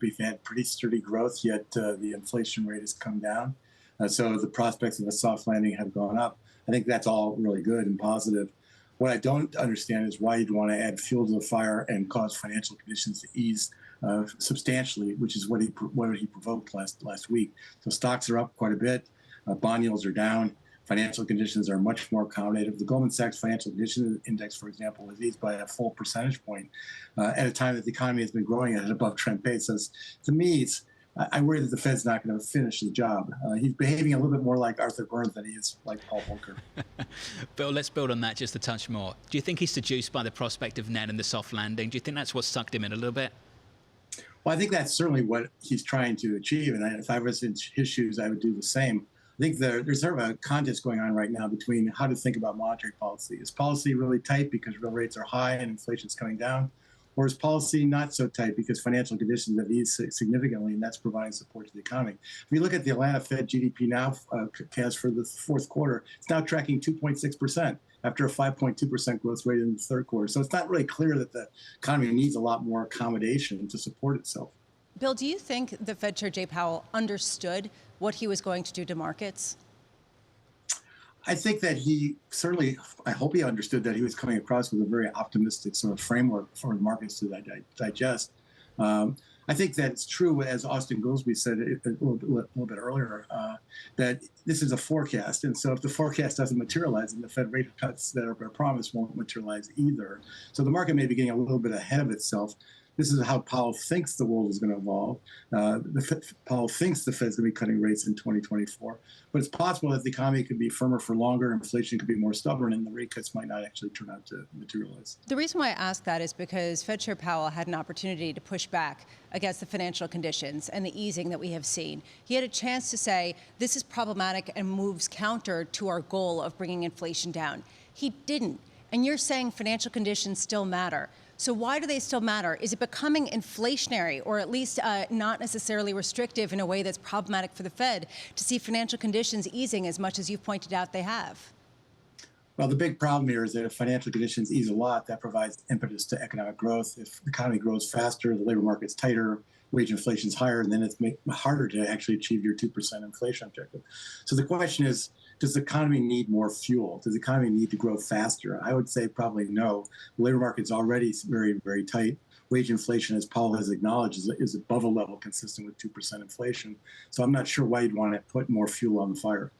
we've had pretty sturdy growth, yet the inflation rate has come down. So the prospects of a soft landing have gone up. I think that's all really good and positive. What I don't understand is why you'd want to add fuel to the fire and cause financial conditions to ease substantially, which is what he provoked last week. So stocks are up quite a bit. Bond yields are down. Financial conditions are much more accommodative. The Goldman Sachs Financial Condition Index, for example, was eased by a full percentage point at a time that the economy has been growing at an above trend pace. So to me, I worry that the Fed's not going to finish the job. He's behaving a little bit more like Arthur Burns than he is like Paul Volcker. Bill, let's build on that just a touch more. Do you think he's seduced by the prospect of Ned and the soft landing? Do you think that's what sucked him in a little bit? Well, I think that's certainly what he's trying to achieve. And if I was in his shoes, I would do the same. I think there's sort of a contest going on right now between how to think about monetary policy. Is policy really tight because real rates are high and inflation is coming down? Or is policy not so tight because financial conditions have eased significantly and that's providing support to the economy? If you look at the Atlanta Fed GDP now forecast for the fourth quarter, it's now tracking 2.6% after a 5.2% growth rate in the third quarter. So it's not really clear that the economy needs a lot more accommodation to support itself. Bill, do you think the Fed Chair Jay Powell understood what he was going to do to markets? I think that I hope he understood that he was coming across with a very optimistic sort of framework for the markets to digest. I think that it's true, as Austin Goolsbee said a little bit earlier, that this is a forecast. And so if the forecast doesn't materialize, then the Fed rate cuts that are promised won't materialize either. So the market may be getting a little bit ahead of itself. This is how Powell thinks the world is going to evolve. Powell thinks the Fed's going to be cutting rates in 2024. But it's possible that the economy could be firmer for longer, inflation could be more stubborn, and the rate cuts might not actually turn out to materialize. The reason why I ask that is because Fed Chair Powell had an opportunity to push back against the financial conditions and the easing that we have seen. He had a chance to say, this is problematic and moves counter to our goal of bringing inflation down. He didn't. And you're saying financial conditions still matter. So why do they still matter? Is it becoming inflationary or at least not necessarily restrictive in a way that's problematic for the Fed to see financial conditions easing as much as you've pointed out they have? Well, the big problem here is that if financial conditions ease a lot, that provides impetus to economic growth. If the economy grows faster, the labor market's tighter, wage inflation is higher, and then it's harder to actually achieve your 2% inflation objective. So the question is, does the economy need more fuel? Does the economy need to grow faster? I would say probably no. The labor market's already very, very tight. Wage inflation, as Powell has acknowledged, is above a level consistent with 2% inflation. So I'm not sure why you'd want to put more fuel on the fire.